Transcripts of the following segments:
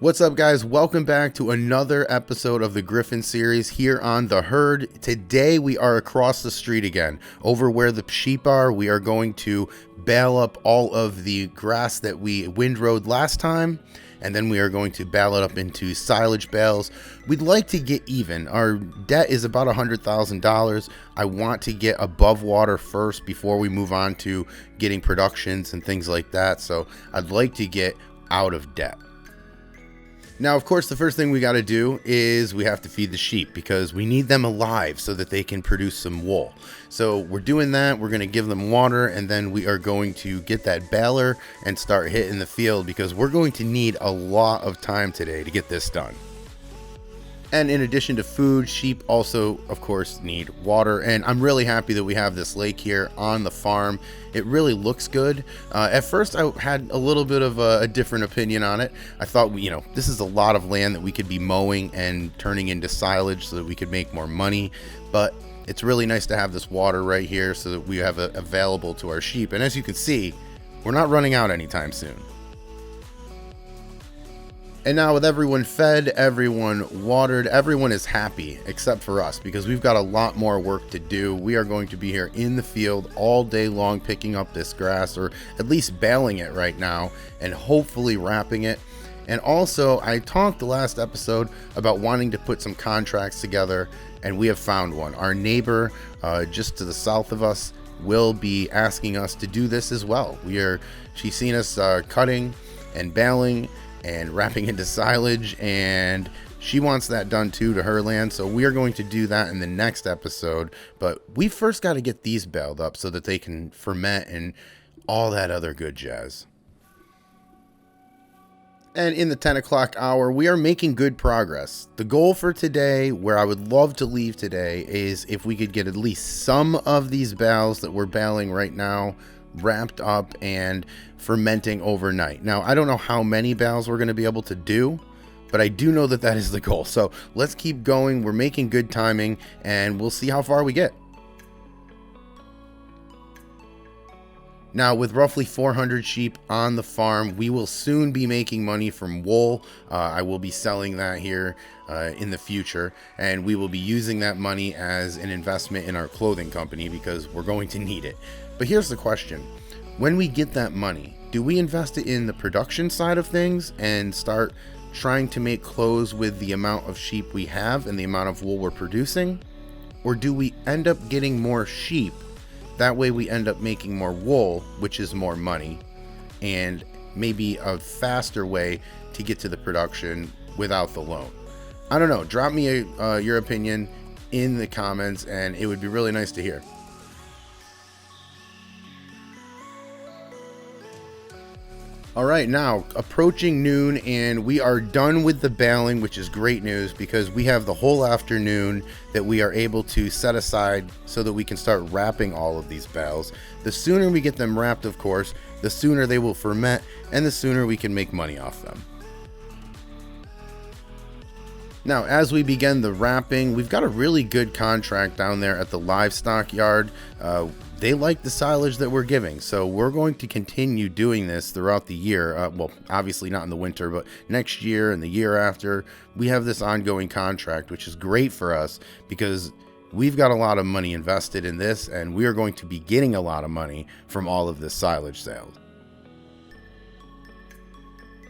What's up, guys? Welcome back to another episode of the Griffin series here on The Herd. Today we are across the street again, over where the sheep are. We are going to bale up all of the grass that we windrowed last time, and then we are going to bale it up into silage bales. We'd like to get even. Our debt is about $100,000. I want to get above water first before we move on to getting productions and things like that. So I'd like to get out of debt. Now, of course, the first thing we got to do is we have to feed the sheep because we need them alive so that they can produce some wool. So we're doing that. We're going to give them water, and then we are going to get that baler and start hitting the field because we're going to need a lot of time today to get this done. And in addition to food, sheep also, of course, need water. And I'm really happy that we have this lake here on the farm. It really looks good. At first, I had a little bit of a different opinion on it. I thought, this is a lot of land that we could be mowing and turning into silage so that we could make more money. But it's really nice to have this water right here so that we have it available to our sheep. And as you can see, we're not running out anytime soon. And now with everyone fed, everyone watered, everyone is happy except for us because we've got a lot more work to do. We are going to be here in the field all day long picking up this grass, or at least baling it right now and hopefully wrapping it. And also, I talked the last episode about wanting to put some contracts together, and we have found one. Our neighbor just to the south of us will be asking us to do this as well. She's seen us cutting and baling and wrapping into silage, and she wants that done too to her land. So we are going to do that in the next episode, but we first got to get these baled up so that they can ferment and all that other good jazz. And in the 10 o'clock hour, we are making good progress. The goal for today, where I would love to leave today, is if we could get at least some of these bales that we're baling right now wrapped up and fermenting overnight. Now, I don't know how many bales we're going to be able to do, but I do know that that is the goal. So let's keep going. We're making good timing, and we'll see how far we get. Now, with roughly 400 sheep on the farm, we will soon be making money from wool. I will be selling that here in the future, and we will be using that money as an investment in our clothing company because we're going to need it. But here's the question. When we get that money, do we invest it in the production side of things and start trying to make clothes with the amount of sheep we have and the amount of wool we're producing? Or do we end up getting more sheep? That way we end up making more wool, which is more money, and maybe a faster way to get to the production without the loan. I don't know. Drop me your opinion in the comments, and it would be really nice to hear. All right, now approaching noon, and we are done with the baling, which is great news because we have the whole afternoon that we are able to set aside so that we can start wrapping all of these bales. The sooner we get them wrapped, of course, the sooner they will ferment and the sooner we can make money off them. Now, as we begin the wrapping, we've got a really good contract down there at the livestock yard. They like the silage that we're giving, so we're going to continue doing this throughout the year. Well, obviously not in the winter, but next year and the year after, we have this ongoing contract, which is great for us because we've got a lot of money invested in this, and we are going to be getting a lot of money from all of this silage sales.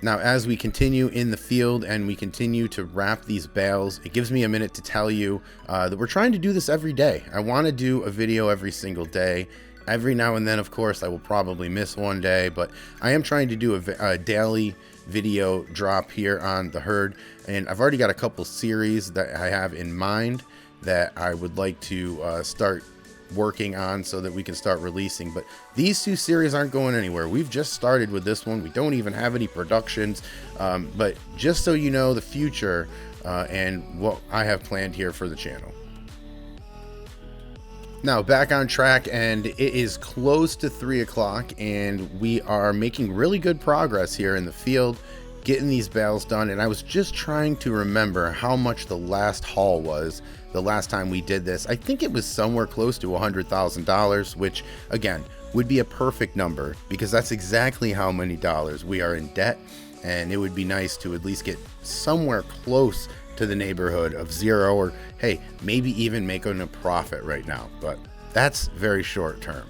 Now, as we continue in the field and we continue to wrap these bales, it gives me a minute to tell you that we're trying to do this every day. I want to do a video every single day. Every now and then, of course, I will probably miss one day, but I am trying to do a daily video drop here on The Herd, and I've already got a couple series that I have in mind that I would like to start working on so that we can start releasing. But these two series aren't going anywhere. We've just started with this one. We don't even have any productions, but just so you know the future and what I have planned here for the channel. Now back on track, and it is close to 3 o'clock, and we are making really good progress here in the field getting these bales done. And I was just trying to remember how much the last haul was the last time we did this. I think it was somewhere close to $100,000, which again would be a perfect number because that's exactly how many dollars we are in debt. and it would be nice to at least get somewhere close to the neighborhood of 0, or hey, maybe even making a profit right now, but that's very short term.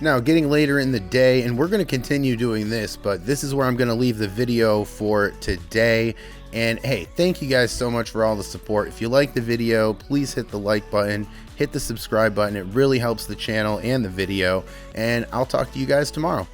Now, getting later in the day, and we're going to continue doing this, but this is where I'm going to leave the video for today. And hey, thank you guys so much for all the support. If you like the video, please hit the like button, hit the subscribe button. It really helps the channel and the video, and I'll talk to you guys tomorrow.